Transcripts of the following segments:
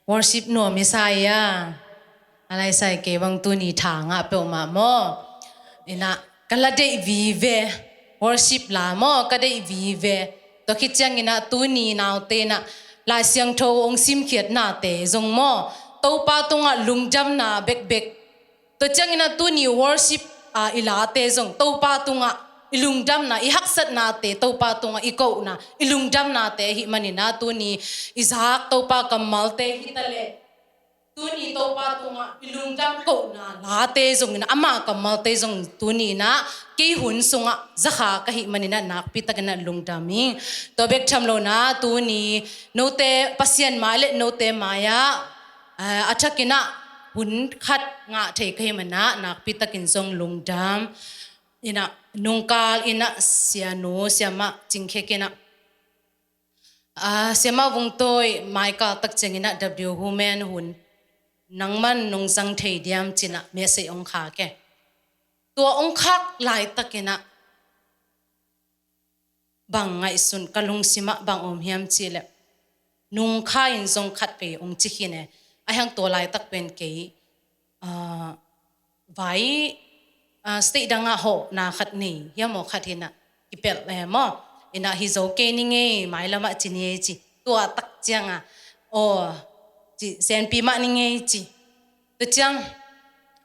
worship no Messiah อะไรใส่เกวังตุนีทางอ่ะเปลมาโมอินะกันละได้วีเว worship ลาโมก็ได้วีเวตัวคิดจังอินะตุนีนาวเตนะลาเสียงโทองซิมเขียดนาเตจงโมตัวป้าตงอ่ะลุงจำนาเบกเบกตัวจังอินะตุนี worship อิลาเตจงตัวป้าตงอ่ะilung dam na ihak sat na te to pa tunga iko na ilung dam na te hi manina tu ni izak to pa kamal te hitale tu ni to pa tunga ilung dam ko na la te zong na ama kamal te zong tu ni na ke hun sunga zakha ka hi manina nak pitagana lung dami to bek thamlo na tu ni no te pasien male no te maya athakina hun khat nga the kai mana nak pitakin zong lung dam ina nungkal ina sianu siama jingkhekena siama wungtoi maika tak chengina w human hun nangman nungjang theidiam china mese ongkha ke to ongkhak lai takena bangai sun kalung sima bang om hiam chile nungkha in zong khat pe ong chikhine ahang to lai tak pen ke vai state danga ho na khat ni ya mo khat hina ipel mo ina hi zo ke ni nge mai lama chini chi tua tak changa o chi sen pi ma ni nge chi tu chang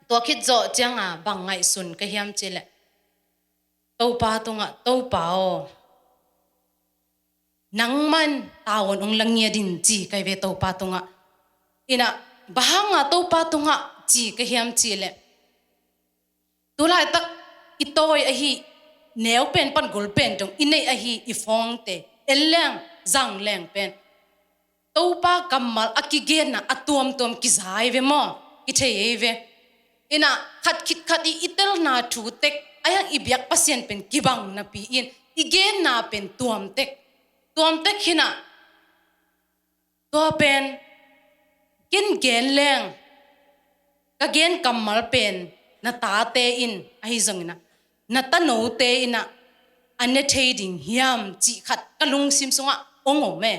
to khit zo changa bangai sun ka hiam chile to pa tunga to pa o nangman tawon ong langya din chi kai ve to pa tunga ina bahanga to pa tunga chi ka hiam chile tulai tak itoi ahi neo pen pan gol pen tong inei ahi ifong te eleng zang leng pen topa kamal akigen na atuam tom kizai ve mo ithei ve ina khat khit khat I itel na thu tek ayang ibyak pasien pen kibang na pi in igen na pen tuam tek hina to pen gen leng ka gen kamal pen na ta te in ahi zong na ta no te ina ane thading hiam chi khat kalung sim sunga ongo me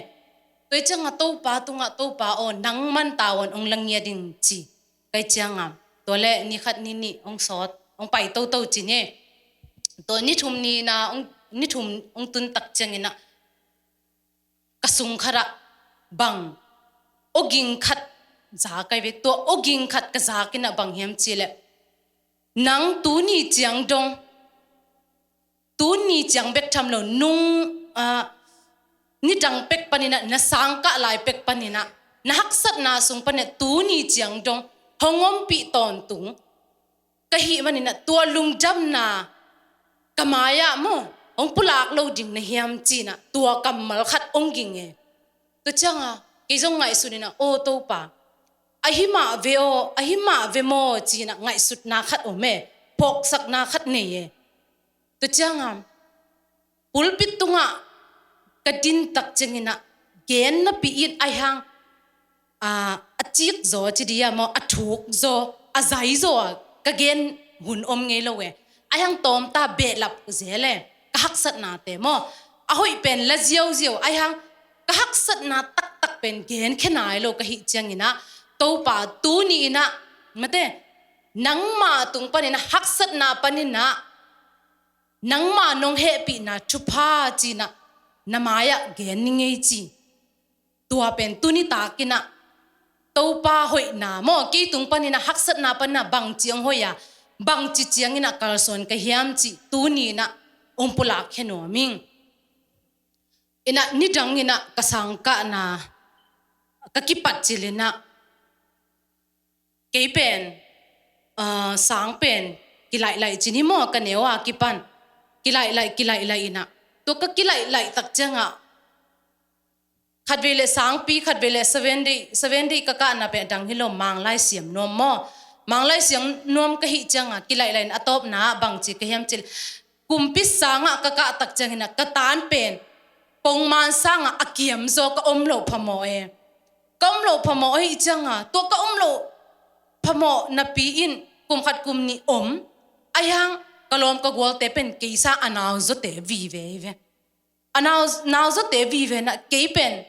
toi changa to pa o nangman tawon ong langya ding chi kai changa tole ni khat ni ong sot ong pai to chi ne to ni thum ni na ong ni thum ong tun tak changina kasung khara bang oging khat za kai ve to oging khat ka za kina bang hiam chile nang tu ni chiang dong tu ni chiang bek tham lo nung ni dang pek panina na sang ka lai pek panina na haksat na sung pane tu ni chiang dong hongom pi ton tung ka hi manina tua lung jam na kamaya mo ong pulak lo ding na hiam chi na tua kamal khat ong ging e to changa ke jong ngai sunina o to pa ahima ve mo china ngai sut na khat o me pok sak na khat ne ye to changam pulpit tunga kadin tak chengina gen na pi in ai hang achik zo chidia mo athuk zo azai zo ka gen hun om nge lo we ai hang tom ta be lap zele ka hak sat na te mo a hoi pen la ziau ai hang ka hak sat na tak pen gen khenai lo ka hi changina to pa tu ni na mate nangma tung panina haksat na panina nangma nong he pi na thupa chi na namaya gen ni ngei chi tua pen tu ni ta kina to pa hoi na mo ki tung panina haksat na panna bang chiang hoya bang chi chiang ina kalson ka hiam chi tu ni na ompula kheno ming ina ni dang ina kasang ka na kakipat chilina cái pen sáng pen kilai chini mo kanewa kipan kilai ina to ka kilai tak changa khatvele sang pi khatvele 7 day ka na pe dang hilo manglai siam nom mo manglai siam nom ka hi changa kilai atop na bang chi ka hiam chil kumpi sanga ka tak changina ka tan pen pong man sanga akiam zo ka omlo phamo e komlo phamo hi changa to ka omlo phamo na pi in kum khat kum ni ayang kalom ka gol te pen keisa anaw zo te vi ve anaw naw zo te vi ve na ke pen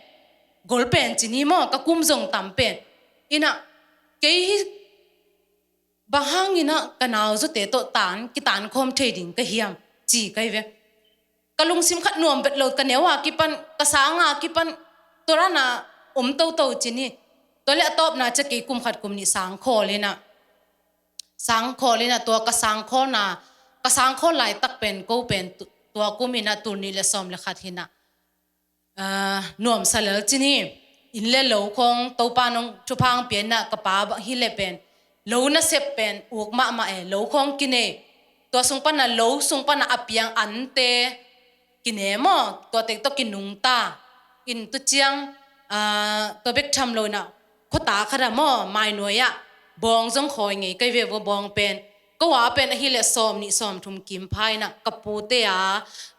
gol pen chini mo ka kum zong tam pen ina ke hi bahang ina kanao zo te to tan ki tan khom trading ka hiam chi kai ve kalung sim khat nuam bet lo ka newa ki pan ka sanga ki pan torana to chini tole top na cha ke kum khat kum ni sang kho le na to ka sang kho lai tak pen ko pen to kumina turni le som le khat hina nuam salal chini in le lo khong to pa nong chupang pian na ka pa ba hi le pen lo na sep pen uk ma e lo khong kine to sung pa na lo sung pa na apiang ante kine mo to tek to kinung ta in tu chiang to bek tham lo na khota khara mo mai noya bong jong khoi nge kai ve bo bong pen ko wa pen hi le som ni som thum kim phai na kapute a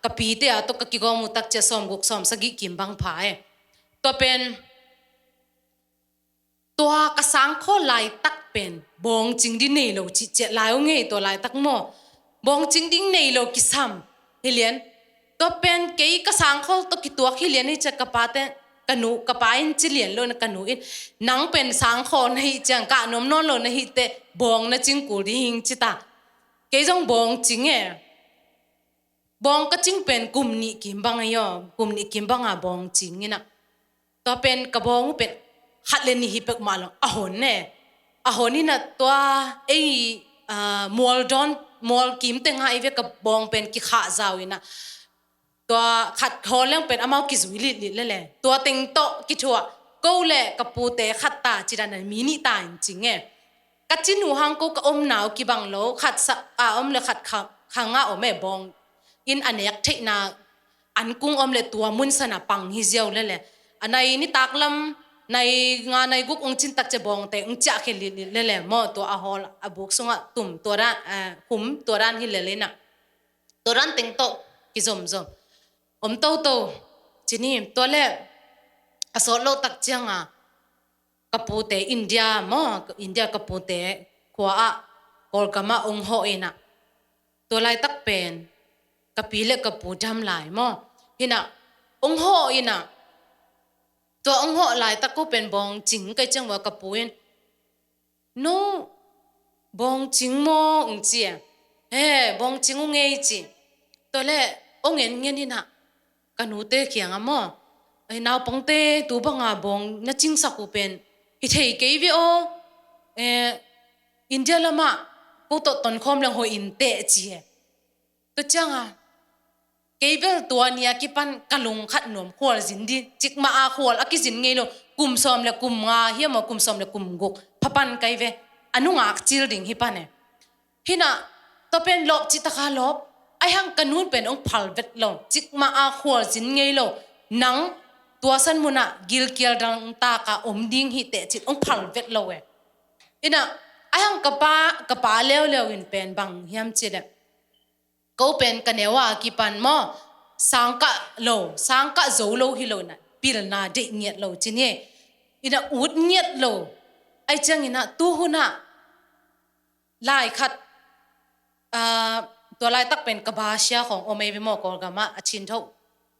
kapite a to ka ki go mu tak che som guk som sagi kim bang phai to pen to ka sang kho lai tak pen bong ching di nei lo chi che lai o nge to lai tak mo bong ching ding nei lo ki sam hilian to pen ke ka sang kho to ki to hilian ni che ka pa te kanu kapain chilian lo na kanu in nang pen sang kho nei chang ka nom non lo na hi te bong na ching ku ri hing chita ke jong bong ching e bong ka ching pen kum ni kim bang yo kum ni kim bang a bong ching ina to pen ka bong pen hat le ni hi pek ma lo a hon ni na to ei mol kim te nga ive ka bong pen ki kha zaw inaตัวขัดคอเรื่องเป็นอามาวกิจวิลิเลยแหละตัวเต็งโตกิชัวก็แหละกับปูเตขัดตาจิรันมีนิตาจริงเงี้ยกัจจินูฮังก็อมหนาวกิบังโลขัดสัอมเลยขัดขังงาอมแม่บองอินอันเนี้ยเทนาอันกุ้งอมเลยตัวมุนสนาปังฮิเจียวเลยแหละอันในนี่ตักลำในงานในกุกองจินตักจะบองแต่องจะเคลิเลยแหละมอตัวอาฮอลอบุกสงะตุ่มตัวร้านหุ่มตัวร้านฮิเลยนะตัวร้านเต็งโตกิจมโตจีนี่ตัวเล่อสโลตักจังกปูเตอินเดียมออินเดียกปูเตขวากอลกามาองโฮเอนะตัวไลตักเป็นกปีเล็กกปูดำหลายมอฮินะองโฮอินะตัวองโฮหลายตักก็เป็นบองจิงไกจังว่ากปูเอ็นโนบองจิงมอองเจียบองจิงองเงยจีตัวเล่องเงินนี่นะกันหูเตะเขียงอ่ะมั้งไอ้นาวปงเตะตัวบังอาบงน่าจิงสักกูเป็นฮิเทเกย์วิโออินเดียละมะกูตต้นคอมลังหัวอินเตะจีตัวจังเกย์วิตัวนี้กี่ปันกะลงขัดหนวมขวดสินดีจิกมาอาขวดอากิสินไงโลกุมซอมและกุมงาเฮียมากุมซอมและกุมกุกพับปันเกย์วิอนุงากจิลดิ่งฮิปันเนี่ยฮินะตัวเป็นลบจิตตะคาลบไอ้หังกันนู้นเป็นองค์พัลเวทลงจิกมาอาขวดจินไงโลนังตัวสันมุนะกิลเกียร์ดังตากาอมดิ้งฮิเตจิตองค์พัลเวทโลเวอินะไอ้หังกะปาเลี้ยวอินเป็นบังเฮียมจิเดก็เป็นกันเนวากิปันมอสังกะโจโลฮิโลนะปิลนาเดเงียดโลจินเยอินะอุดเงียดโลไอ้จังอินะตูหุนะลายขัดตัวลายตักเป็นกบาเชียของโอเมวิโมกอลกามาอชินทุ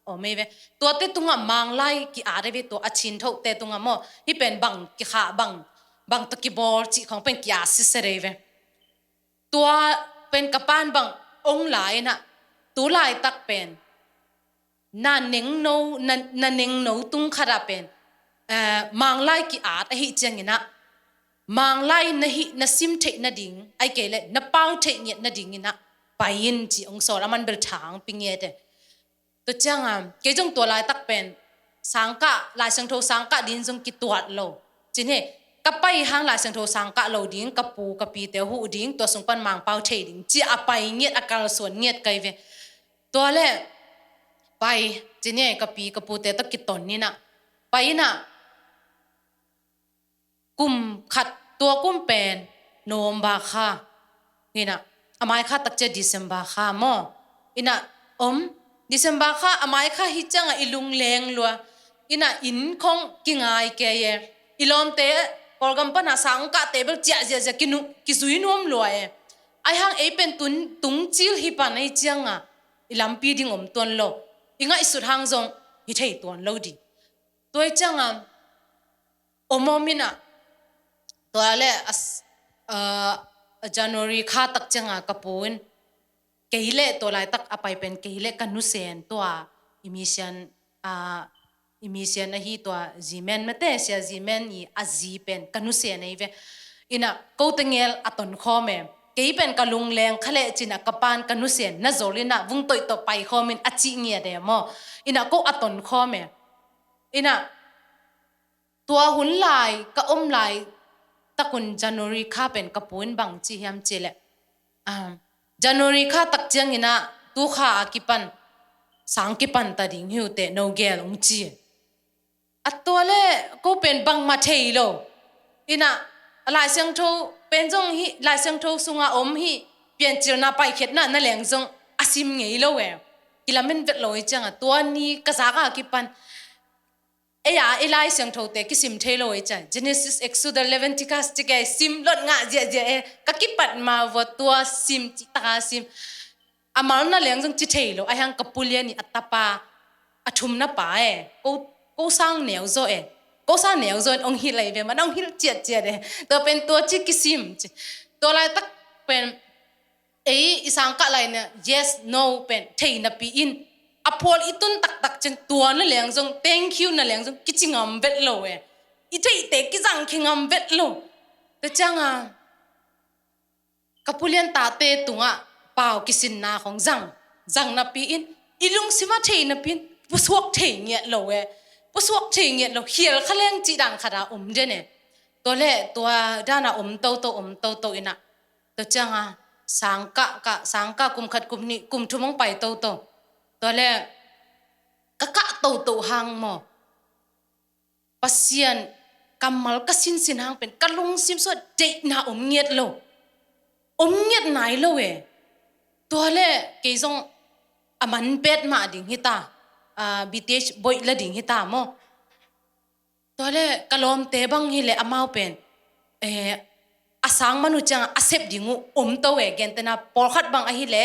โอเมเวตัวเตตุงะมังไลกิอาเรเวตัวอชินทุเตตุงะโมที่เป็นบังกิขาบังตะกิบอลจิของเป็นกิอาซิเซเรเวตัวเป็นกระปานบังองหลายนะตัวลายตักเป็นนันเนงโนนันเนงโนตุงขราเป็นมังไลกิอาตหิจังนะมังไลนะหินะซิมเทนะดิงไอเกเลนะเป้าเทเนี่ยนะดิงนะไปยินจีองสอแล้วมันเบลทางปิงเย่เดตัวจังเกจงตัวลายตักเป็นสังกะลายสังโทสังกะดินจงกิตัวโลจีนี่กับไปหางลายสังโทสังกะโลดิ้งกับปูกับปีเตหูดิ้งตัวสงปันมังเป้าเทดิ้งจีอไปเงียดอากาศส่วนเงียดไกลเวตัวเล่ไปจีนี่กับปีกับปูเตตะกิตนนี่นะไปนะกุมขัดตัวกุมเป็นโนมบาคานี่นะอามายข้าตักเจดิเซมบาข้ามออินะดิเซมบาข้าอามายข้าฮิจังอิลุงเลงลัวอินะอินคงกิงไอเกยอิลอมเตะกอลกัมปนาสังกะเตเบลเจกิซุยนวมลัวไอหังเอเป็นตุงจิลฮิปันไอจังอิลัมปีดิงอมตวนโลอิงะอิสุดหังจงฮิเทยตวนโลดี ตัวจังอมมินะตัวเล่January ข้าตักจังกระปุนเกยเล่ตัวลายตักอไปเป็นเกยเล่กันนุเซนตัวemission emission นะฮีตัวจีเมนไม่แต่เสียจีเมนอีจีเป็นกันนุเซนนี่เวอินะกูตังเงลอัตนข้อมเกยเป็นกะลุงแรงขะเลจินะกะปานกันนุเซนน่ะโจลินะวุ้งตัวต่อไปข้อมินอจิเงียเดมออินะกูอัตนข้อมอินะตัวหุ่นลายกะลายตะกุน January ข้าเป็นกระปุนบังจีเฮียมเจเลJanuary ข้าตักเจียงอินะตัวข้าอากิปันสังกิปันตัดดิ่งหิวเตโนเกลงจีอัตตัวเล่ก็เป็นบังมาเทยโลอินะลายเสียงโทเป็นจงฮิลายเสียงโทสุงอาฮิเปลี่ยนจิรนาไปเข็ดน่ะนั่นแหละจงอาซิมไงโลเวกิลามินเวทโลยจังตัวนี้กษักอากิปันเอลายเสียงโทเตกิซิมเทโลยจัง Genesis Exodus Leviticus จิกไอซิมลดงะเจกะกิปัดมาวัตัวซิมจิตาซิมอามาลน่ะเลี้ยงจงจิเทโลไอฮังกับปุเลียนี่อัตตาปาอทุมน่ะป่ากูสร้างแนวโซกูสร้างแนวโซองฮิไลเวมันองฮิเจียตัวเป็นตัวจิกิซิมตัวอะไรตักเป็นอีสังกะไรเนี่ย yes no เป็นเทนับปีอินอพอลอีตุนตักจังตัวนั่นเลี้ยงจง thank you นั่นเลี้ยงจงกิจงามเวทโลอีเทเตกิจังคิงามเวทโลแต่จังกับปุเลียนตาเตตุงเปล่ากิสินนาของจังนับปีอินอีลุงสิมาเทนับปีอินผู้สวกเทเงียโลผู้สวกเทเงียโลเขียลขะเลงจีดังขดาเจเนตัวเล่ตัวด้านาโตอินะตัวจังสังกะกุมขัดกุมนี่กุมทุ่มงไปโตตัวเล่กะโตหางมอปัสยันกำมัลกสินหางเป็นกะลุงซิมสดเจนาเงียดโลเงียดไหนโลตัวเล่เกยซงอามันเป็ดมาดิ่งฮิตาBTS บอยละดิ่งฮิตามอตัวเล่กะลอมเตบังฮิเลอามาเป็นอาสังมนุษย์จังอาเซบดิ่งตัวเกันแต่น่ะปอลขัดบังฮิเล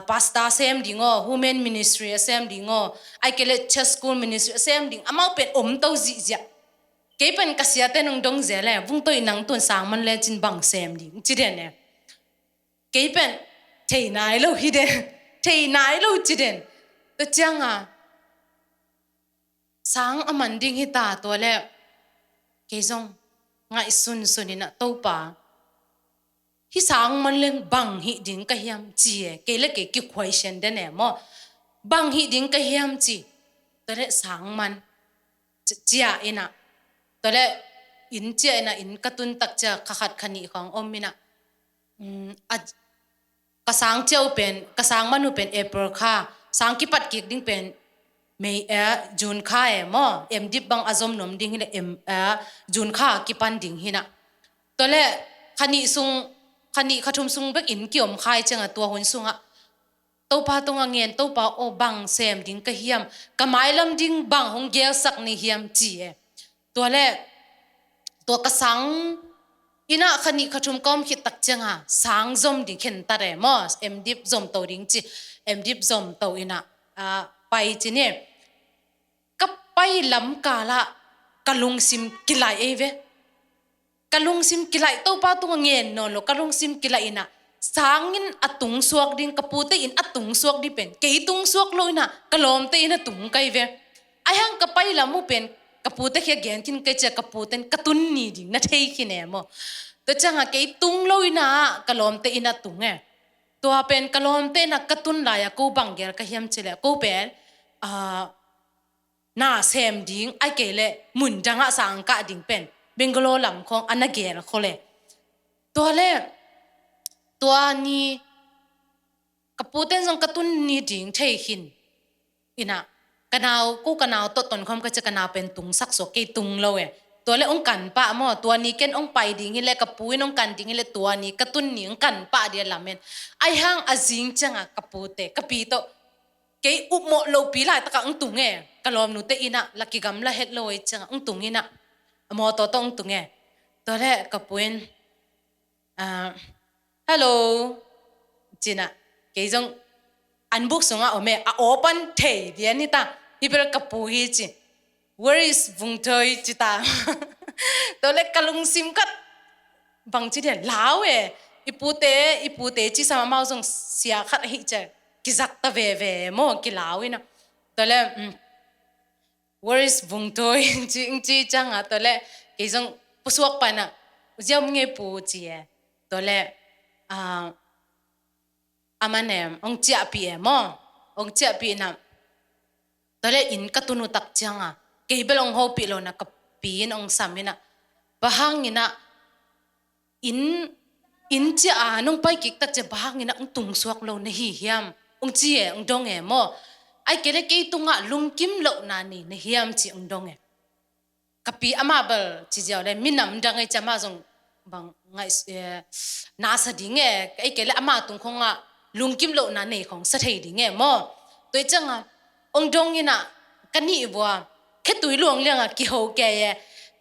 พาสต้าเซมดิ่งWomen Ministryเซมดิ่งไอเกเลเชสคูลมินิสทรีเซมดิ่งอามาเป็นตัวจิเจเกยเป็นกษัตริย์นงดงเจเลวุ้งตัวนังตุนสังมันเลจินบังเซมดิ่งจีเดนเนี่ยเกยเป็นเทนายโลฮิเดเทนายโลจีเดนตัวจังสังอามันดิ่งฮิตาตัวเล่เกยซงง่ายสุนนะตัวป่าฮิสังมันเล่งบังฮิดิ่งกะเฮียมจีเกยเล็กเกยกิควายเชนเดนเนมอบังฮิดิ่งกะเฮียมจีตัวเล่สังมันจีอาอินะตัวเล่อินจีอาอินะอินกระตุนตักจะขัดขณีของอมมินะกระสังเจ้าเป็นกระสังมนุเป็นเอเปอร์ค่าสังกิปัดกิกดิ่งเป็นเมย์จูนค่ามอดิบบังอารมณ์นมดิ่งฮิเลจูนค่ากิปันดิ่งฮินะตัวเล่ขณีขทุมซุงเบกอินเกี่ยมค่ายจังตัวหุ่นซุงตัวปาตรงเงียนตัวปาโอบังเซมดิ่งกะเฮียมกะไม้ลำดิ่งบังหงเกลสักนี่เฮียมจีตัวเล่ตัวกระสังอินะขณีขทุมก้อมคิดตักจังสังจอมดิ่งเข็นตาเรมอดิบจอมตัวดิ่งจีดิบจอมตัวอินะไปจีเนี่ยก็ไปลำกาละกะลุงซิมกิไลเอเวกะลุงซิมกิไลตัวป้าตัวเงินนอนโลกะลุงซิมกิไลนะสางอินอตุงสวกดิ่งกะปูเตอินอตุงสวกดิเป็นเกยตุงสวกโลนะกะลอมเตอินอตุงไกเวไอฮังกะไปลำมูเป็นกะปูเตเขียเกนกินเกจกะปูเตนกะตุนนี่ดิ่งนะเทยกินเอมอตัวจังเกยตุงโลนะกะลอมเตอินอตุงตัวเป็นกะลอมเตนักกะตุนลายกูบังเกลกะเฮียมเจเลกูเป็นน่าเซมดิ่งไอเกเลมุนจังสังกะดิ่งเป็นเบงกโลลำของอันนักเกลเขาเลยตัวเล่ตัวนี้กระปูเต้นทรงกระตุ้นนี้ดิ่งเทหินอินะกระนาวกู้กระนาวต้นคอมก็จะกระนาวเป็นตุงสักสกเกตุงเลยตัวเล่องกันปะมั่วตัวนี้เก้นองไปดิ่งฮิเลกระปูน้องกันดิ่งฮิเลตัวนี้กระตุ้นนี้องกันปะเดียลาเมนไอห้างอาจิงจังกระปูเตกระปีโตเกยอุโมโลปีไลตะกังตุงกะลอมนุเตอินะลักกิกำละเฮ็ดโลยจังองตุงอินะมอตอตองตุงตัวแรกกระปุนฮัลโหลจีน่ะเกยจงอันบุกสงโอเมอโอปันเทเดียนี่ตาฮิเปรกระปุยจี where is vung thoi chita to le kalung sim kat bang chi de lao ipute chi sama mau song sia khat hi che kizak ta ve mo ki lao ina to le where is vung thoi chi chang a to le ke song pusuak pa na jiam nge pu chi to le amanem ong chia pi mo ong chia pi na tole in katunu tak changa ke belong ho pi lo na kapin ong samina bahangina in chia anong pai kik tak che bahangina ong tung suak lo na hi hiam ong chie ong dong mo ai kele ke tunga lungkim lo na ni na hiam chi ong dong kapi amabel chi jaw le minam dang ai chama jong bang ngai na sa ding ai kele ama tung khonga lungkim lo na nei khong sa thei ding mo toi changa ong dong ina kani bwa khe tui luang liang ki ho ke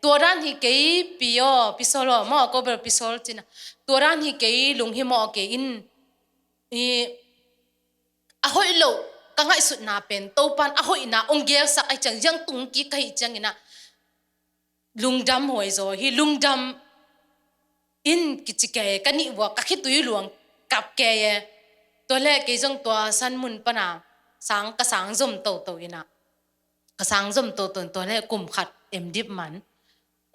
toran hi ke pio pisolo mo ko ber pisol china toran hi ke lung hi mo ke in a hoi lo ka ngai sut na pen to pan a hoi na ong gel sak ai chang yang tung ki kai chang ina lungdam hoi zo hi lungdam in kichike kani bwa ka khe tui luang kap ke to le ke jong to san mun pana sang ka sang zum to ina ka sang zum to le kum khat em dip man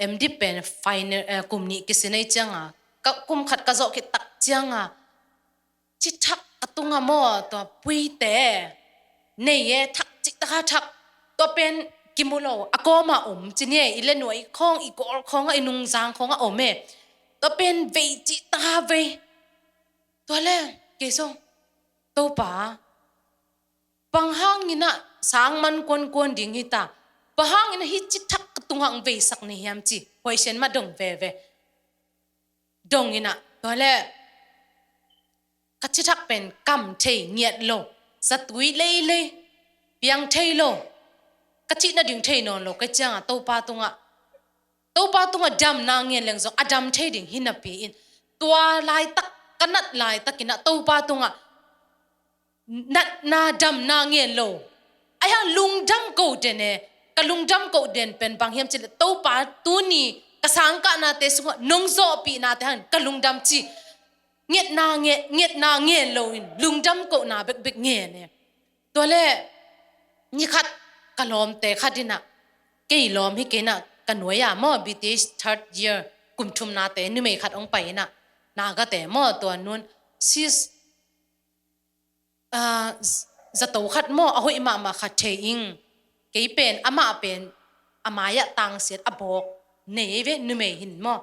em dip pen final kum ni kisinai changa ka kum khat ka zo ki tak changa chi thak atunga mo to pui te nei ye thak chi ta thak to pen kimulo akoma chine ile noi khong i kor khong ai nung jang khong a ome to pen ve chi ta ve to le ke so to pa panghang ina sang man kon ding hita pahang ina hi chi thak tungang ve sak ni hiam chi question ma dong ve dong ina to le ka chi thak pen kam thei nghiat lo zatui le piang thei lo ka chi na ding thei non lo ka changa to pa tunga dam na ngien leng zo adam thei ding hinapi in tua lai tak kanat lai takina to pa tunga nat na dam na ngien lo aya lung dam ko dene ka lung dam ko den pen bang hiam chi to pa tu ni ka sang ka na te su nong zo pi na te han ka lung dam chi nghiệt na nghiệt lo in lung dam ko na bek nge ne to le ni khat kalom te khatina ke lom hi ke na kanoya mo british third year kumthum na te ni me khat ong pai na ga te mo to nun sis zato khat mo a hoi ma khat the ing ke pen ama pen amaya tang set abok nei ve nu me hin mo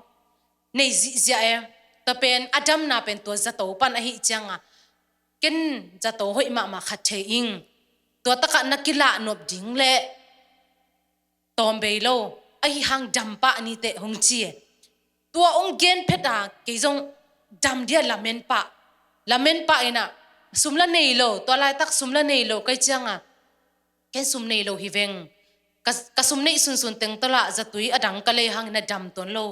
nei zi zia ta pen adam na pen to zato pan a hi changa ken zato hoi ma khat the ing to ta ka nakila nop ding le tombe lo ai hang dampa ni te hong chi tua ong gen pheta ke jong dam dia lamen pa ina sumla nei lo to lai tak sumla nei lo kai changa ken sum nei lo hi veng ka sum nei sun teng tola zatui adang ka le hang na dam ton lo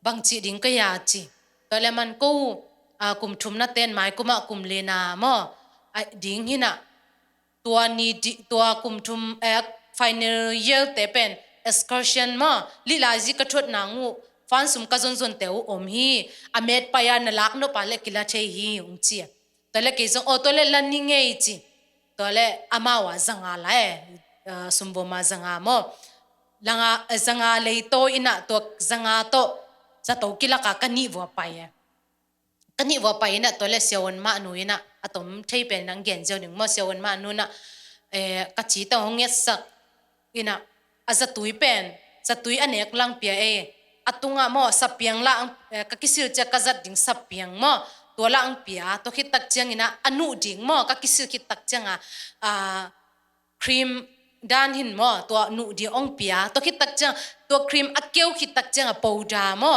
bang chi ding ka ya chi to le man ko kum thum na ten mai kuma kum le na mo ai ding hina tua ni tua kum thum final year te pen excursion ma lila ji ka thot na ngu fan sum ka zon teu om hi amet pa ya na lak no pa le kila the hi ung chi to le ke zong o to le lan ni nge chi to le ama wa zanga la sumbo ma zanga mo langa zanga le to ina to zanga to za to kila ka kani wa pa ye kani wa pa ina to le sewon ma nu ina atom thei pen nang gen jo ning mo sewon ma nu na ka chi ta hong yes sak ina azatui pen zatui anek lang pia atunga mo sapiang la ka kisil cha kazat ding sapiang mo to lang pia to khit tak chang ina anu ding mo ka kisil khit tak changa cream dan hin mo to nu di ong pia to khit tak chang to cream akeu khit tak changa powder mo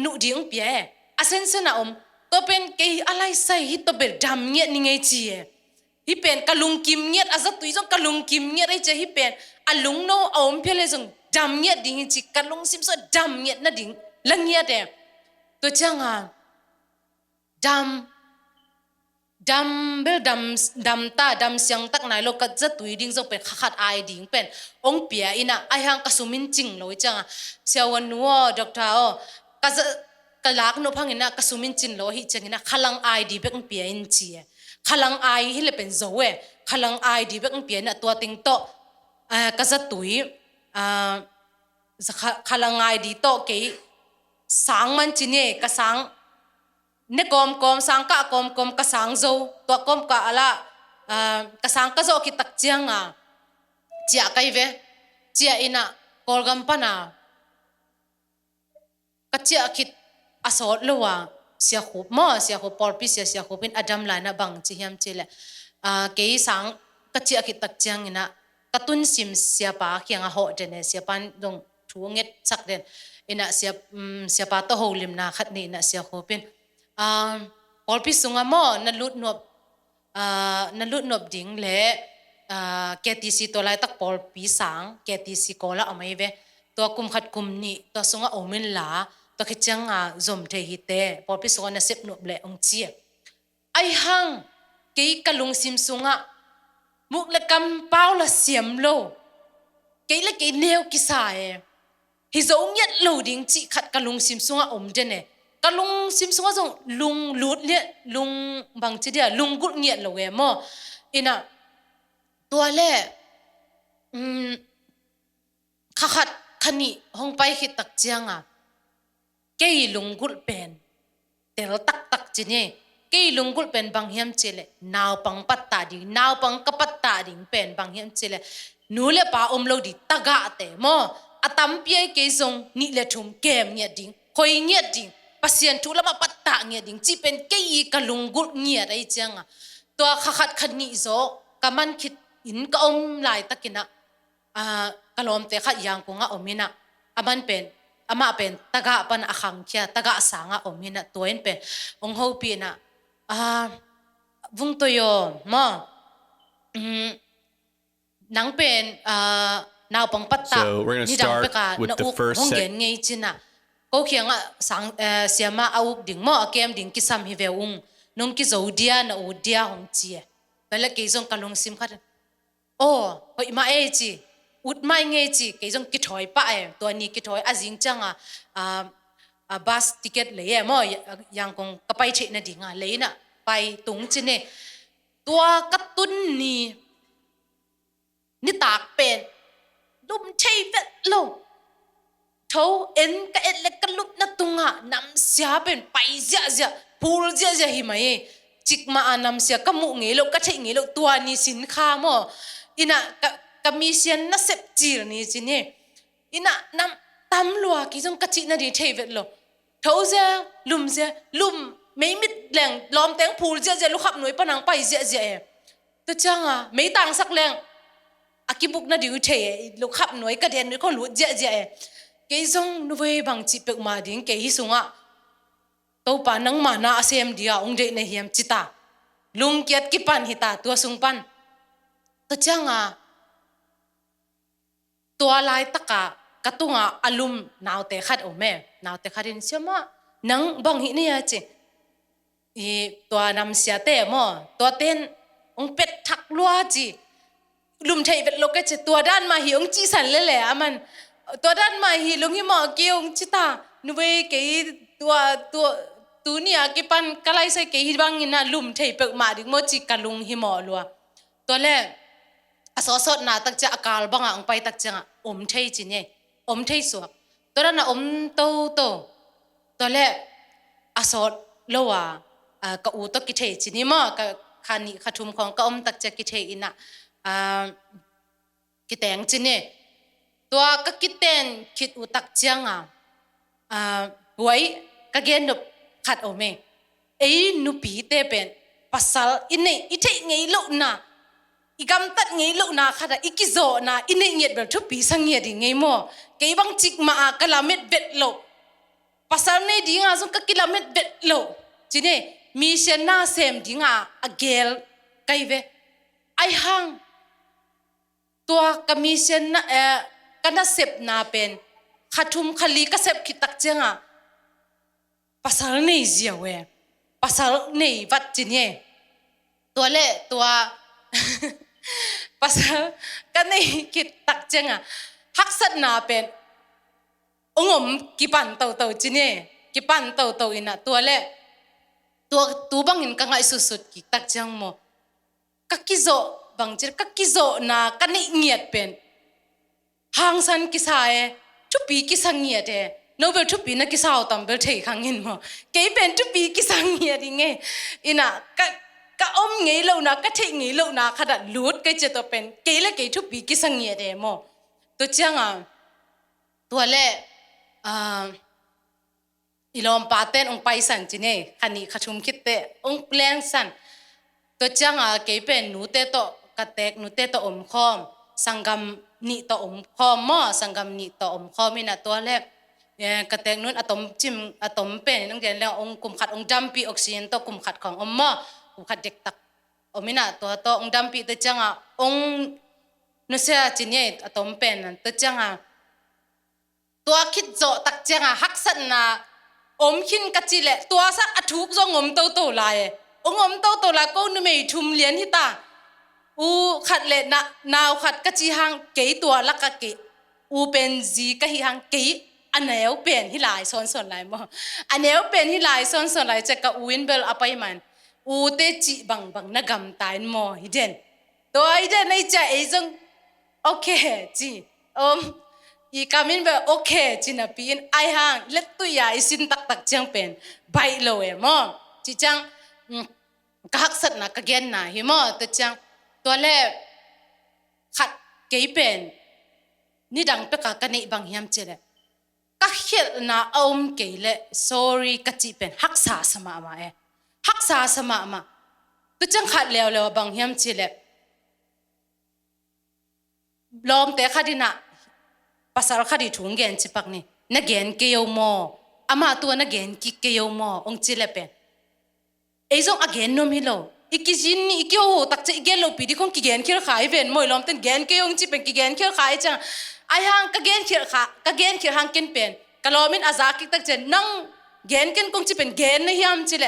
nu di ong pia asen sena to pen ke alai sai hi to ber dam nge ni nge chi hi pen kalung kim nget azatui jong kalung kim nget ai che hi pen alung no om phele jong dam nget ding chi kalung sim so dam nget na ding lang nget to changa dam bel dam ta dam siang tak nai lo ka za tui ding zo pen khat ai ding pen ong pia ina ai hang ka sumin ching lo changa siawan nuo doctor o ka za ka lak no phangina ka sumin chin lo hi changina khalang ai di bek pia in chi khalang ai hi le pen zo we khalang ai di bek pia na to ting to ka za tui khalang ai di to ke sang man chine ka sang ne kom sang ka kom ka sang zo to kom ka ala ka sang ka zo ki tak chianga chia kai ve chia ina kolgam pana ka chia kit asot lowa sia khup mo sia khup porpi sia khupin adam la na bang chi hiam chile ke sang ka chia kit tak chiang ina katun sim sia pa kyanga ho dene sia pan dong thuanget sak den ina sia pa to holim na khat ni na sia khupin polpi sunga mo na lut nop ding le KTC to lai tak polpi sang KTC kola amai ve to kum khat kum ni to sunga omin la to khichanga zom the hi te polpi sunga na sep nop le ong chi ai hang ke kalung sim sunga muk le kam pau la siam lo ke le ke neu ki sa e hi zo nyat lo ding chi khat kalung sim sunga om de ne kalung sim sunga zong lung lut le lung bang chi dia lung gut nyat lo we mo inaตัวเล่ขัดขณีห้องไปคิดตักเจียงอ่ะเกยลุงกุลเป็นเตลตักจีเนี่ยเกยลุงกุลเป็นบางเฮียมเจเลนาวปังปัตตาดินาวปังกปัตตาดิเป็นบางเฮียมเจเลนูเลป้าอมโลดิตะกะเตมออะตัมเปียเกยซงนี่เลทุมเกมเนี่ยดิงคอยเนี่ยดิงปัสยันทุละมาปัตตาเนี่ยดิงจีเป็นเกยกะลุงกุลเนี่ยไรเจียงอ่ะตัวขัดขณีโซกะมันคิดอินก็อมลายตะกินะกะลอมเตะขัดยางกงอมินะอามันเป็นอามาเป็นตะกะปันอาคังเคียตะกะสางอมินะตัวเองเป็นองโฮปีนะวุงตัวโยมอนังเป็นนาวปังปัตตา So we're going to start with the first ห้องเย็ set. นไงจินะก็เคียงสังเสียมาเอาดิ่งมอเกมดิ่งกิซัมฮิเวอุงนงกิโซเดียนะโอเดียหงเจียแต่ละกิจงกะลงซิมคัดโอ้เฮ้ยมาเอจีอุดไม่เงจีกิจงกิถอยปะตัวนี้กิถอยอาจิงจังบัสติเกตเลยมอยังคงก็ไปเชนะดิ่งเลยนะไปตุงจีเนี่ยตัวกระตุ้นนี่ตากเป็นลุมเชยเวทโลเท่าเอ็นก็เอ็นเล็กกันลุกนัตุงน้ำเสียเป็นไปเสียพูลเสียหิมะจิกมาน้ำเสียก็มุเงี้ยลูกก็ใช่เงี้ยลูกตัวนี้สินค้ามออินะก็มีเสียนน่ะเสพจีรนี่จีเนี่ยอินะน้ำตำลัวกิจงกระชิน่ะดีเทเวทโลเท่าเสียลุมไม่มิดแรงล้อมแตงพูลเสียลูกขับหน่วยปนังไปเสียตัวจังไม่ต่างสักแรงอากิบุกน่ะดีเทลูกขับหน่วยกระเด็นหรือคนหลุดเสียกิจงนุเวบังจิเปกมาดิ้งเกยสุงตัวปานังมานาเสียมเดียองเดนเฮียมจิตาลุงเกียรติกิปันหิตาตัวสุงปันตัวจังตัวลายตะกะตุงอลุมนาวเตขัดโอแม่นาวเตขัดินเสียมานังบังหิเนี่ยจิตัวนำเสียเตมอตัวเต้นองเป็ดทักลัวจีลุมเทยเป็ดโลกเจตัวด้านมาหิองจีสันเลยแหละมันตัวด้านมาหิลุงหิมอเกียงจิตานุเวเกยตัวเนี่ยกิปันกะไลใส่เกยบังหินะลุมเทยเป็ดมาดิโมจิกะลุงหิมอลัวตัวแรกสดนาตักจะอากาศบังอ่ะองไปตักจะอมเทยจีเนี่ยอมเทยสวกตัวนั้นอมโตตัวแรกสดโลวะกะอูตกิเทยจีนี่มั้งกะขานี่ขาทุมของกะอมตักจะกิเทยอินะกิแตงจีเนี่ยตัวกะกิแตงคิดอูตักจังไว้กะเกนนุขัดโอเมนุปีเตเป็นปัสสาวอินเนี่ยอิเทยไงลูกน่ะอีกำตัดไงลูกนาค่ะแต่อีกิโซนาอินเนียดแบบทุบปีสังเงียดไงโม่เกี่ยบังจิกมากะลาเม็ดเบ็ดโลภาษาเนี่ยดิ่งส่งกะกิลาเม็ดเบ็ดโลจีเนี่ยมีเชนน่าเซมดิ่งอเกลไกเวไอฮังตัวกะมีเชนน่ะกันน่าเซบนาเป็นขัดทุมขลีกะเซบคิดตักเจ้าภาษาเนี่ยเจียวเวภาษาเนี่ยวัดจีเนี่ย ตัวเล่ตัว ภาษากันในคิดตักจังฮักสัตนาเป็นองมกิปันเต่าจีเน่กิปันเต่าอินะตัวเล่ตัวบังอินกังไงสุดๆกิตักจังโมกักกิโซบังจิรกักกิโซนากันในเงียดเป็นหางสันกิสายทุปีกิสังเงียดเอโนเบลทุปีนักกิสาวตัมเบลเทขังอินโมเกยเป็นทุปีกิสังเงียดยังไงอินะก็อมงี้แล้วนะก็เทงี้แล้วนะขนาดลูดก็จะตัวเป็นเกยและเกยทุปีกิสังเงียดเอโมตัวจังตัวเล่อีลอมปาเต้นองไปสันจีเน่ขันนี้ขชุมคิดเตองแรงสันตัวจังเกยเป็นหนูเตโตกระเตกหนูเตโตอมคอมสังกมนี่โตอมคอมมอสังกมนี่โตอมคอมมินะตัวเล็กกระเตกนู้นอะตอมจิมอะตอมเป็นนั่งเรียนแล้วองกุมขัดองดัมปีออกซิเจนโตกุมขัดของอมมอกุมขัดเด็กตักอมินะตัวโตองดัมปีตัวจังองนุเสียจีเน่อะตอมเป็นตัวจังตัวคิดโจตักจังฮักสันนาอมขินกัจจิเลตัวสักอทุกจงอมโตลายองอมโตลายก็นุ่มไม่ทุ่มเลี้ยนที่ตาอูขัดเลนะนาวขัดกัจจิหังเกยตัวลักกะเกอูเป็นจีกะหิหังเกยอันเนวเป็นที่ลายซ้อนลายมั้งอันเนวเป็นที่ลายซ้อนลายจะกะอูวินเบลอภัยมันอูเตจิบังนักกำตายมั้งฮิเดนตัวฮิเดนในใจไอ้จงโอเคจีอีกามินแบบโอเคจีน่ะปีนไอห่างเล็ดตัวยาอิสินตักจังเป็นใบโลเอมอจีจังกักสัตนะกะเกนนะฮิมอตัวจังตัวเล่ขัดเกยเป็นนี่ดังเปกะกันในบางยามเจเลกักเขียนะอมเกยเล sorry กัจจิเป็นฮักษาสมามาฮักษาสมามาตัวจังขัดแล้วบางยามเจเลลอมแต่ขัดดินะภาษาขัดดิถุงเกนจิปักนี่นักเกนเกียวมออามาตัวนักเกนกิเกียวมอองเจเลเป็นไอ้จงอเกนนมฮิโลอีกจินนี่อีกโอ้ตักจะอีกเกลโลปีดีคงกิเกนเขียขายเป็นมวยล้อมเต้นเกนเกียวองจิเป็นกิเกนเขียขายจังไอ้ห่างกะเกนเขียขาก็เกนเขียห่างกินเป็นกะล้อมินอาซากิตักจะนั่งเกนกินคงจิเป็นเกนในยามจิเล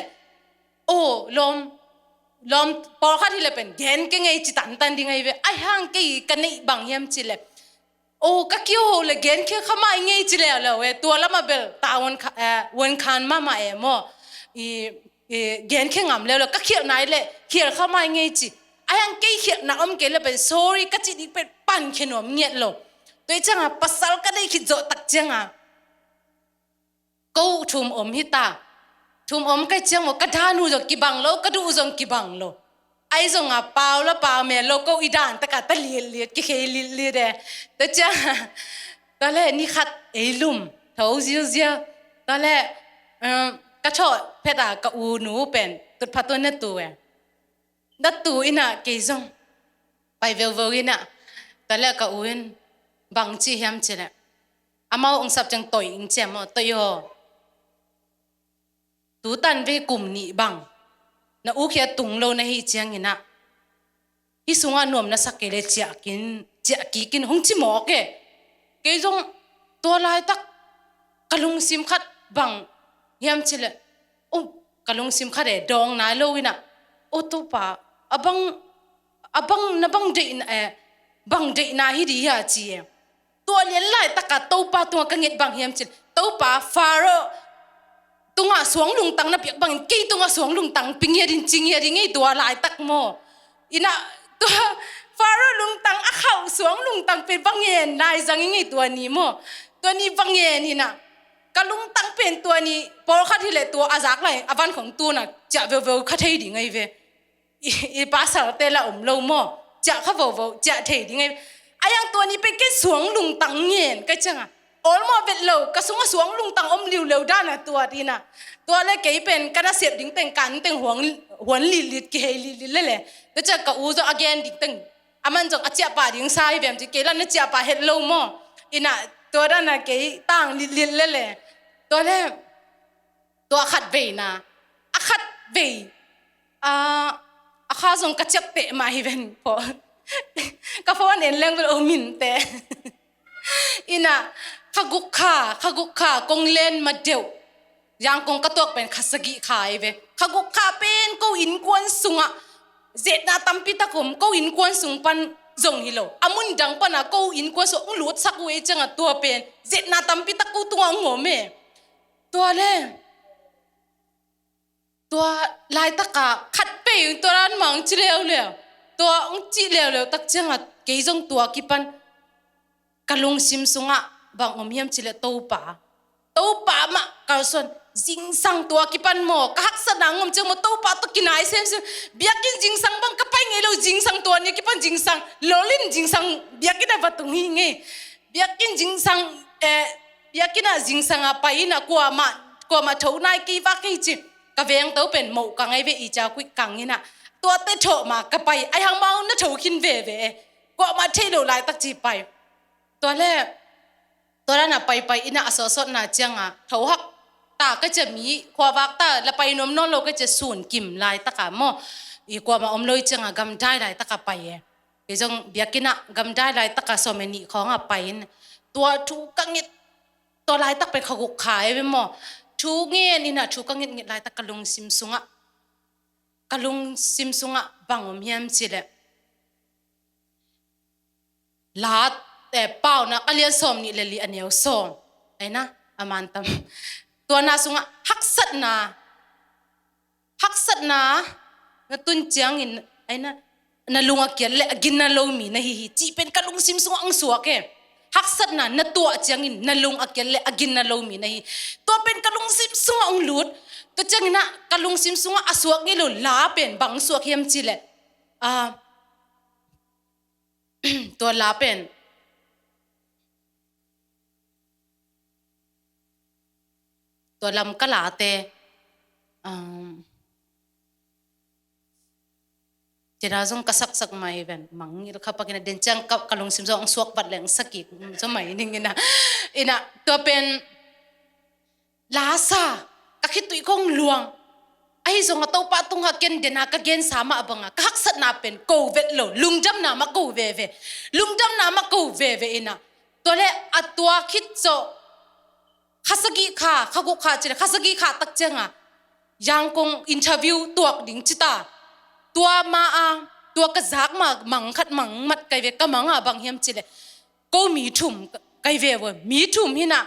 โอ้ล้อมพอขัดฮิเลเป็นเกนเกงไงจิตันดิ่งไงเวไอ้ห่างกี่กันในบางยามจิเลโอ้ก็คิวเลยเกนเขียขมาไงจิเลแล้วเวตัวละมาเบลตาวันคานมาโมเกนเขียงามแล้วก็เขียนไหนเลยเขียนเข้ามาไงจีไอ้ยังเขียนนักอมเกลเลยเป็น sorry ก็จีนี่เป็นปั่นเขียนว่าเงียบโลตัวจังภาษาก็ได้คิดโจตักจังก็ทุ่มอมฮิตาทุ่มอมก็จังว่าก็ด่านูจงกิบังโลก็ดูจงกิบังโลไอ้จงเปล่าละเปล่าเมลโลก็อีด่านตะกัดตะเลียกิเคลีเดตัวจังตอนแรกนี่ขัดไอ้ลุ่มเท้าเสียวตอนแรกก็ชอบเพดากะอูหนูเป็นตุดพัดตัวนั่นตัวดัดตัวอินะเกยซงไปเวลอินะแต่แล้วกะอูอินบังจีเฮียมเจเลอามาองสับจังต่อยอิงเจมต่อยตูตันเวกุมนี่บังนะอูเขียตุงโลนะฮิเจียงอินะฮิสุงานวมนะสักเกเลเจียกินหงจิหมอกเกยซงตัวลายตักกะลุงซิมขัดบังยามชิเลโอ้กะลงซิมคาเดดองนาโลวินะโอตัวป่าบังนะบังเดนบังเดนาฮิดียาจีตัวเลี้ยนไล่ตะกะตัวป่าตัวกังเงิดบังยามชิลตัวป่าฟาโรตัวสวงลุงตังนะเปียกบังกี่ตัวสวงลุงตังปิงเฮดินจิงเฮดิงไงตัวลายตักโมอินะตัวฟาโรลุงตังอะเขาสวงลุงตังเป็นบังเงินนายจังไงตัวนี้โมตัวนี้บังเงินนี่นะกะลุงตั้งเป็นตัวนี้พอขัดที่เลยตัวอาจักเลยอวันของตัวน่ะจะเวลขัดให้ดีไงเวอีภาษาเตละอมโลโมจะขับเวลจะเทดีไงไอ้ยังตัวนี้เป็นแค่สวงลุงตังเงินก็จังออลมาเวลโลก็สวงลุงตังอมเร็วด้านน่ะตัวดีน่ะตัวเล็กเก๋เป็นกระเสียบดิ้งแต่งกันแต่งหวนลิดเกลิดเลยก็จะกะอูจะอเกนดิ้งแต่งอามันจะอาเจียป่าดิ้งซ้ายแบบจะเกลันเจียป่าเฮดโลโมอิน่ะตัวด้านน่ะเก๋ตั้งลิดเลยตัวแรกตัวขัดเวนะขัดเวข้าส่งกระจับเตะมาให้เป็นพอก็เพราะว่าเน้นเรื่องเป็นโอมินเตะอินะข้ากุกข่ากงเล่นมาเดียวยังกงกระตัวเป็นขัสกิขายเวข้ากุกข่าเป็นกูอินกวนสุงะ zet na tampi takum ko in kwan sung pan zong hilo amun dang pana ko in kwan so lut sak we changa to pen zet na tampi taku tunga ngome to le to lai taka khat pe yung to ran mang chi leo leo to ong chi leo leo tak changa ke jong to ki pan kalung sim sunga bang omiam chi le to pa ma kalson jingsang tua kipan mo kahak sa nangom cheng mo to pa to kinai sem biakin jingsang bang kapai ngelo jingsang tua ni kipan jingsang lolin jingsang biakin ba tung hi nge biakin jingsang biakin a jingsang apa ina kwa ma thau nai ki va ki chi ka veng to pen mo ka ngai ve i cha ku kang ina tua te tho ma kapai ai hang mau na thau kin ve kwa ma thelo lai tak chi pai to le to ra na pai ina aso so na changa thau hak taก็จะมีขวาวักตาละไปนมน้องเราก็จะสูนกิมลายตะกะมออีกว่ามาอมลอยจังกำได้ลายตะกะไปเอจงเบียกินะกำได้ลายตะกะสมัยนี้ของไปตัวทูกังเงตัวลายตะไปขกุกขายไปมอทูเงี้ยนี่นะทูกังเงลายตะกะลุงซิมซุงะกะลุงซิมซุงะบังอมเฮียมจิเลลาแต่เป้านะก็เลียนสมนี่เลยลีอันเดียวสมไอ้นะอามันตำตัวนาสุงะฮักสัตนาตุนเจียงอินไอ้นะนาลุงอาเกียนเละกินนาโลมีนะฮิจีเป็นกะลุงซิมสุงะอังสัวแกฮักสัตนาตัวเจียงอินนาลุงอาเกียนเละกินนาโลมีนะฮิตัวเป็นกะลุงซิมสุงะอังลุดตัวเจียงอินะกะลุงซิมสุงะอสัวกิโลลาเป็นบังสัวเขียมจิเลตัวลาเป็นตัวลำกะลาเตเจราจงกษักสักไม่เป็นมังนี่เราขับไปกินเดินจังกับกะลงซิมซองสวกบัดแหลงสักกี่สมัยนึงนะตัวเป็นลาซากะคิดตุยคงหลวงไอ้ส่งตัวปะตุงหักเกนเดนากะเกนสามะบังกะฮักสัตนาเป็นโกเวทโลลุงจำนามาโกเวลุงจำนามาโกเวอินะตัวเล่อตัวคิดโจข้าสกีขาข้ากุขาเจริญข้าสกีขาตักเจงอ่ะยังคงอินเทอร์วิวตัวดิ่งจิตาตัวมาตัวกระซักมามังขัดมังมัดไกเวกมังบางเฮียมเจริญก็มีทุ่มไกเวมีทุ่มหินะ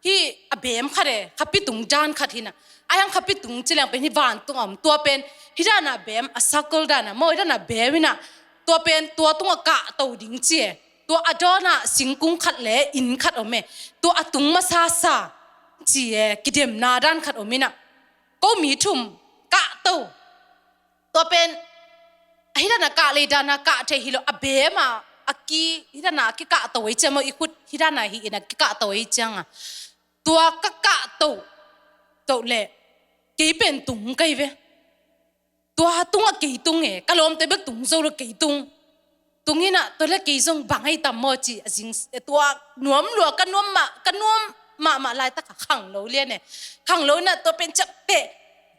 ที่อเบมขัดขับปิตุงจานขัดหินะไอ้ยังขับปิตุงเจริญเป็นที่บ้านตัวตัวเป็นฮิดานาเบมสักกลดานะโมฮิดานาเบมหินะตัวเป็นตัวตัวกะตัวดิ่งเจตัวอดอนะสิงกุงขัดเละอินขัดอเมตัวอตุงมาซาจีกิเดมนาดันขัดอเมนะก็มีทุ่มกะตัวเป็นฮิดานากะเลยดานากะเทฮิโลอเบมาอากีฮิดานากิกะตัวไอเจมอีกุดฮิดานาฮิอินะกิกะตัวไอจังอ่ะตัวกะตัวเละกี่เป็นตุงไกเวตัวตุงอะกี่ตุงกะลอมเตเบตุงโซโลกี่ตุงตรงนี้นะตัวเล็กกี่ทรงบังให้ตามโมจิสิงตัวหนวมหลวกันนวมมาลายตะขังโลเลียนเนี่ยขังโลน่ะตัวเป็นจับเตะ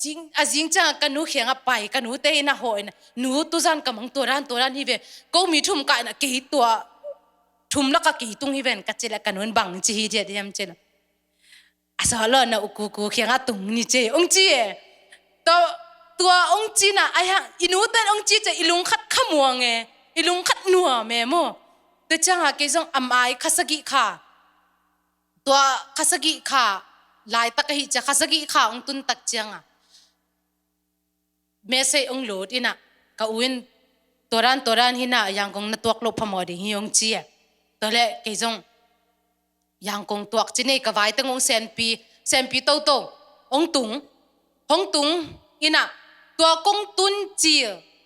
จิงจังกันหนูเขียงไปกันหนูเตะน่ะหอยน่ะหนูตุจันกำมังตัวร้านฮิเวก็มีทุ่มกันน่ะกี่ตัวทุ่มแล้วก็กี่ตุงฮิเวนกัจเจละกันหนูบังจีเดียดยามเจนะอาสาลน่ะอุกูเขียงตุงนี่เจองจีตัวองจีน่ะไอ้ฮะอินูเตองจีจะอิลุงคัดขมัวไงอีลุงขัดนัวแม่โมแต่จังหากเจงอำไอข้าสกิขาตัวข้าสกิขาลายตะกะหิจะข้าสกิขาองตุนตักจังอ่ะเมเซองโหลดอินะกะอุนตัวร้านหินะยังคงนัตัวกลบพมอดีฮิยงจีตัวเละเกจงยังคงตัวจีนี่กะไว้ตั้งองเซนปีโตองตุงอินะตัวกงตุนจี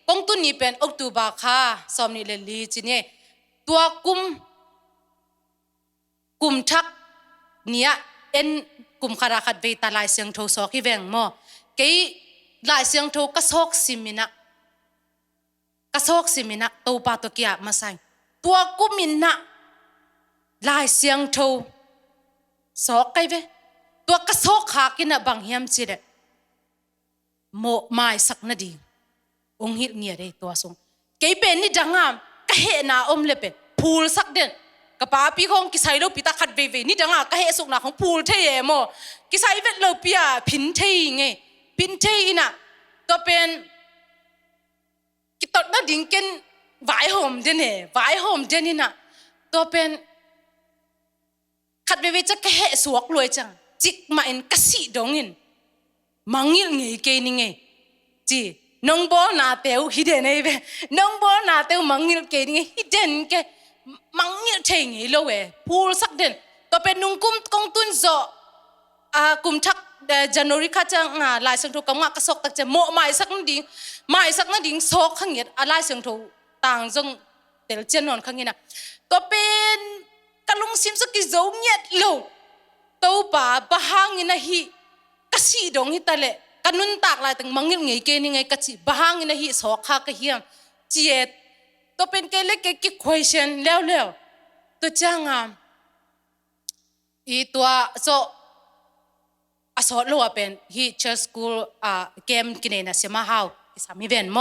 กงตุนนี่เป็นออกตูบาค่ะสอมนี่เลยลีจีเนี่ยตัวกุมทักเนี่ยกุมคาราขัดเวตาลายเสียงโทสอกี่แวงมอเกยลายเสียงโทกระซอกซิมินะตัวปาตัวเกียมาใส่ตัวกุมินนะลายเสียงโทสอกไกเวตัวกระซอกขากินนะบางเฮียมจีเดโมไม่สักนาดีองหิตเงียได้ตัวทรงเกยเป็นนี่ดังงามกะเหนาอมเลเป็นพูลสักเด่นกะป้าปีของกิไซโลปีตาขัดเวนี่ดังงามกะเหสุกนาของพูลเทยโมกิไซเวโลปีอะพินเทยไงพินเทยน่ะตัวเป็น กิตน่าดิ่งเกนวายโฮมเดนเน่วายโฮมเดนินะตัวเป็นขัดเวจะแค่สวกรวยจังจิกมาอินกสิดงอินมังยิลไงเกนิไงจีน้องบอนาเตวฮิเดนไอเวน้องบอนาเตวมังยิลเกนิไงฮิเดนแกมังยิลเทงไงโลเวพูลสักเดนตัวเป็นนุ่งกุมกงตุนโซกุมทักJanuary ข้าจังลายเสียงโทกำงักกระสกตักจะโมไม่สักนั่นดิ่งไม่สักนั่นดิ่งโซกขังเงียดลายเสียงโทต่างจงเตลเจนนอนขังเงียนะตัวเป็นกะลุงซิมสกิโซเงียดโลตัวป่าบะฮางินะฮีกะสีดงฮิตะเลกันนุนตากลายตั้งมังเงียไงเกนี่ไงกะสีบะฮางินะฮีโซกข้ากะเฮียมเจียดตัวเป็นเกเล็กเกกิควชั่นแล้วตัวจ้างอีตัวโซอสอดลัวเป็นฮีเชอร์สคูลเกมกินเองนะเสียมาฮาวสามีเวนโม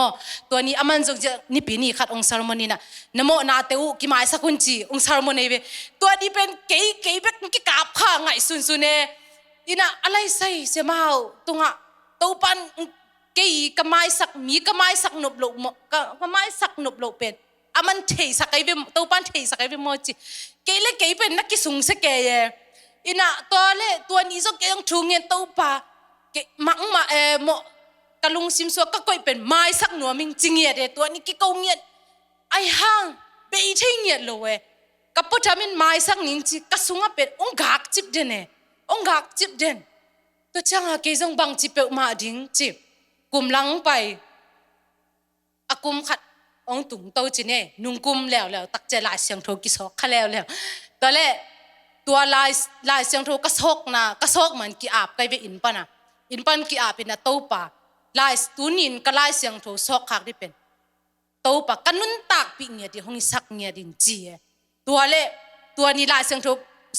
ตัวนี้อามันจงจะนี่ปีนี้ขัดองซาลมอนีนะนโมนาเตอุกิมาสักคนจีองซาลมอนีเวตัวนี้เป็นเก๋แบบกิกาบข้าไงสุนเนอินะอะไรใส่เสียมาฮาวตรงตัวปันเก๋กไม้สักมีกไม้สักหนุบโลกไม้สักหนุบโลเป็นอามันเทสักไอเวตัวปันเทสักไอเวโมจีเก๋เล็กเก๋เป็นนักกิสุงเสกเก๋อินะตัวนี้ก็ยังทุ่งเงินตัวป่าเกมังมาโมกะลุงซิมซัวก็ก่อยเป็นไม้สักหนัวมิงจิงเงียดตัวนี้กิโกเงียดไอห่างเปย์เทียเงียดเลยกับพุทธามินไม้สักนิงจิกะสุงะเป็นองกักจิบเดนองกักจิบเดนตัวช่างหาเกยงบังจิบเปมาดิ้งจิบกุมลังไปอากุมขัดองตุงโตจิเน่นุ่งกุมแล้วตักเจลายเสียงโทกิสอกขะแล้วตอนแรกตัวลายเสียงโทกระซกเหมือนกีอาบไกไปอินปันอินปันกีอาบเป็นตัวป่าลายตูนินก็ลายเสียงโทซอกขากได้เป็นตัวป่ากันนุนตากปีเงียดีห้องสักเงียดินจีตัวนี้ลายเสียงโท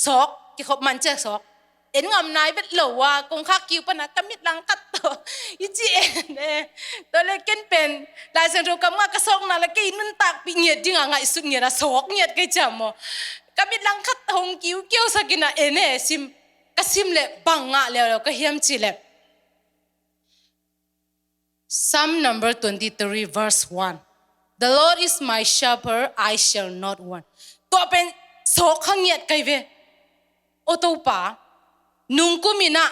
ซอกกี่ขบมันเจอซอกเอ็นงำนายเป็นเหลวว่ากงข้ากิวปนะก็มิดลังกัดตัวอีจีเอ็นตัวเล็กเกินเป็นลายเสียงโทกำมากระซอกนั่นแล้วก็อินนุนตากปีเงียดีง่ายสุดเงียนะซอกเงียดก็จำก็มิดลังคัดหงกิ้วเกี่ยวสักนะเอเน่ซิมก็ซิมเล่บังอ่ะแล้วก็เฮียมจีเล่ Psalm number 23 verse 1 The Lord is my shepherd I shall not want ตัวเป็นโสขังเงียดไกเวโอตัวป่านุ่งกุมินะ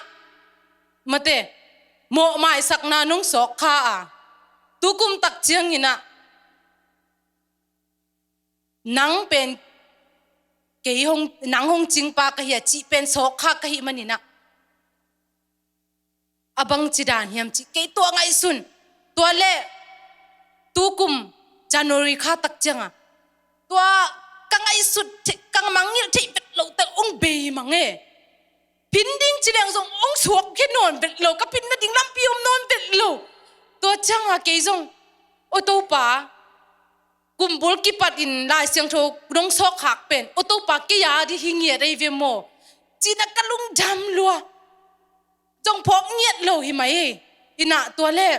มาเตโมไม่สักนานุ่งโสข้าตุกุมตักเจียงอินะนังเป็นเกี่ยงนังหงจิงปากะเฮียจีเป็นโสข้ากะฮิมันนี่นะอบังจิดานเฮียมจีเกี่ยตัวไงสุนตัวเล่ตุกุมจันทรีข้าตักจังตัวกังไงสุดกังมังเงี้ยที่เป็นเราแต่องเบยมังพินดิ้งจีแดงส่งองสวกแค่นอนเป็นเราก็พินนั่งดิ้งลำพิวมนอนเป็นเราตัวจังเกี่ยงโอตัวป่ากุมบุลกิปัดอินลายเสียงโทน้องซอกหักเป็นโอตัวปากกิยาที่หิงเงียดไอเวโมจีนักกะลุงดำลัวจงพกเงียดโลหิไหมอินะตัวเล่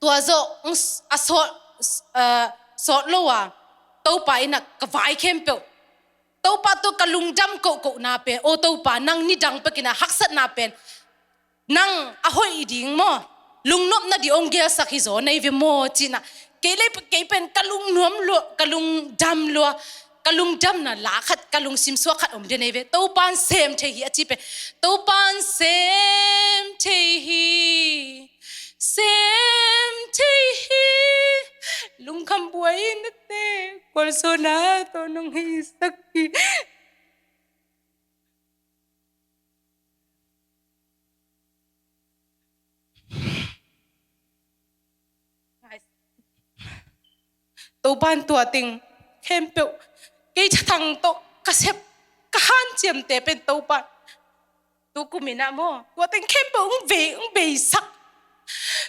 ตัวโจอสอดโลวะตัวปาอินะกวายเข้มเปลตัวปาตัวกะลุงดำโกนาเป็นโอตัวปานั่งนิดังไปกินะหักสัตนาเป็นนั่งอหอยดิ่งโมลุงนบนาดิองเกียสักฮิโซในเวโมจีนะเกลี่เป็นกะลุงนวมลัวกะลุงดำลัวกะลุงดำน่ะลาขัดกะลุงซิมซัวขัดอมเดนเวตัวปานเซมเทฮีอจิเป็นตัวปานเซมเทฮีลุงคำบวยนัดเต้กวลโซนาตัวน้องฮีสักทีตัวบ้านตัวติงเข้มเปลกี่จะทั้งโตกระเซบกระหันเจียมเตเป็นตัวบ้านตัวกุมินะโมตัวติงเข้มเปลองเบยสัก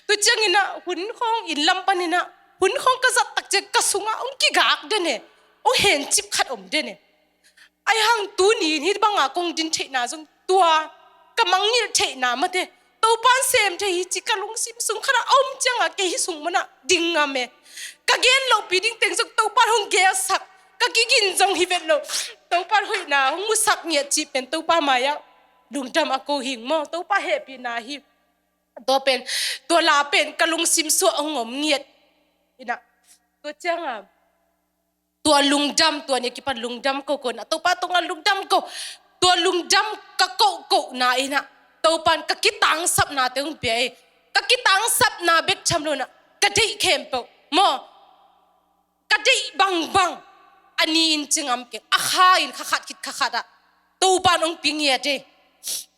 ตัวจังอินะหุ่นของอินลำปันอินะหุ่นของกษัตริย์ตักเจกสุงะองกิกากเดเน่องเห็นจิบขัดอมเดเน่ไอหังตัวนี้นี่บังอากงดินเทน่าจงตัวกำมังยิลเทน่ามาเตตัวบ้านเซมเทฮิจิกะลุงซิมสุงขณะอมจังอะเกฮิสุงมันอะดิ่งอะเมกะเกนเราปีดิ้งเต็งจงตัวบ้านหงเกียสักกะกิกินจงฮิเวตเราตัวบ้านหอยนาหงมุสักเงียจีเป็นตัวบ้านมายะลุงดำอโกหิงโมตัวบ้านเฮปีนาฮิตัวเป็นตัวลาเป็นกะลุงซิมสัวองงมเงียด ina to changa tua lungdam tua ni kipan lungdam ko na to pa to nga lungdam ko tua lungdam ka ko na ina to pan ka kitang sap na te ung pe ka kitang sap na bek chamlo na ka dei kempo mo ka dei bang ani in chingam ke akha in khakhat kit khakhata to pan ong pingia de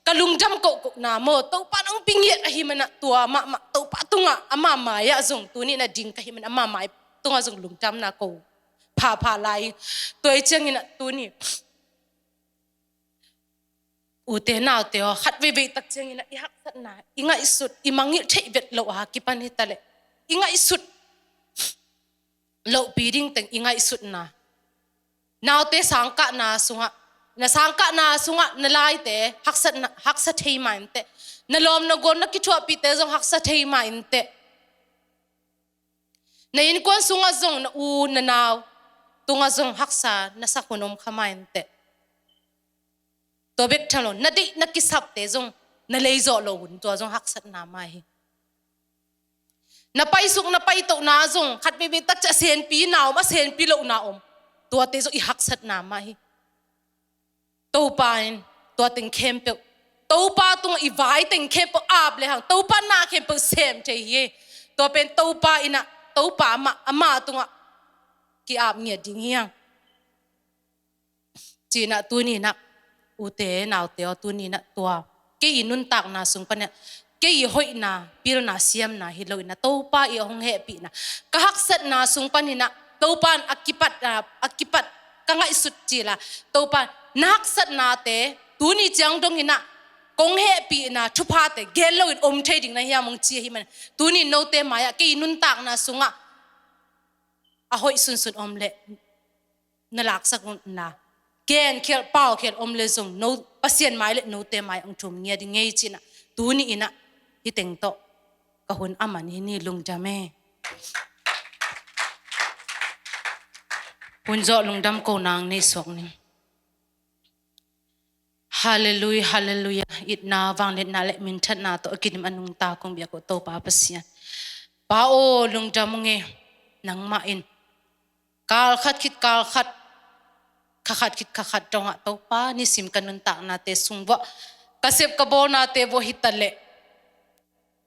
kalungdam ko na mo to pa nang pingiat ahimana tua ma to pa tunga ama maya zong tuni na ding kahimana ama mai tunga zong lungdam na ko pha lai toi changina tuni ute naw te khat ve tak changina i hak sat na inga isut imangi thei vet lo ha ki pan hitale inga isut lo piring teng inga isut na naw te sangka na sunga na sangka na sunga na lai te haksa thei mai te na lom na gon na ki thua pi te zong haksa thei mai te na in kon sunga zong na u na naw tunga zong haksa na sa kunom khamai te to bek thalo na di na ki sap te zong na leizo lo hun to zong haksat na mai na pai suk na pai to na zong khat be tak cha sen pi naw ma sen pi lo na to te zo i haksat na mai to pain to ting kempe to pa tung i vai ting kempe ab le hang to pa na kempe sem te ye to pen to pa ina to pa ma ama tunga ki ab nge ding hiang china tu ni na ute naw te tu ni na tua ke inun tak na sung pa na ke i hoi na pil na siam na hilo na to pa i hong he pi na ka haksat na sung pa ni na to pan akipat ka ngai sut chi la to pa naksat na te tu ni chang dong ina kong he pi na thu pha te gel lo in om thading na hiam mong chi hi man tu ni no te maya ke inun tak na sunga a hoi sun om le na lak sak na gen khel pau khel om le zong no pasien mai le no te mai ang thum nge di ngei china tu ni ina hi teng to ka hun aman hi ni lung jame punjo lungdam ko nang ni sok ni hallelujah hallelujah itna wang le na le min that na to kinim anung ta kong bia ko to pa pasian pa o lungdam nge nang ma in kal khat khakhat tonga to pa ni sim kanun ta na te sungwa kasep ka bo na te wo hitale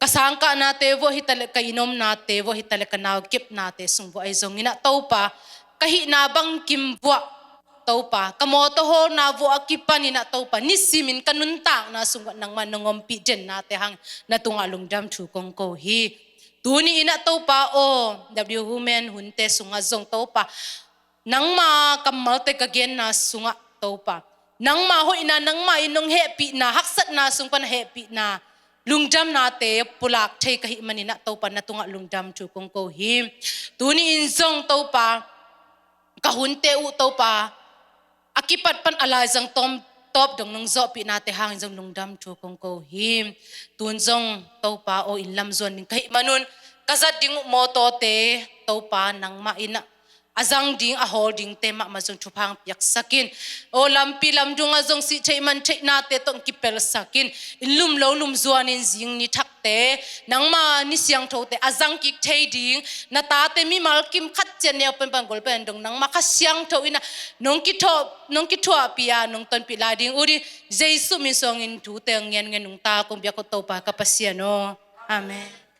kasangka na te wo hitale ka inom na te wo hitale ka naw kip na te sungwa ai zong ina to pa kahi na bang kimwa to pa kamoto ho na wo akipan ina to pa ni simin kanun ta na sungwa nang manongom pi den na te hang na tunga lungdam thu kong ko hi tuni ina to pa o w women hunte sunga zong to pa nang ma kamal te kagen na sunga to pa nang ma ho ina nang ma inong happy na haksat na sung pan happy na lungdam na te pulak thei kahi manina to pa na tunga lungdam thu kong ko hi tuni in zong to pa kahunte u to pa akipat pan alai jang tom top dong nong zo pi na te hang jong lungdam thu kong ko hi tun zong to pa o in lam zon ning kahi manun kazat ding mo to te to pa nang ma ina azang ding a holding tema mazong thupang piak sakin o lampi lamdung azong si cheiman thei na te tong kipel sakin ilum lo lum zuanin jing ni thakte nangma ni siang thote azang ki thei ding na ta te mi malkim khat chen ne pen pang gol pen dong nangma kha siang tho ina nong ki tho pia nong ton pi la ding uri jesu mi song in thu te ngen ngen nong ta kong bia ko to pa ka pasiano amen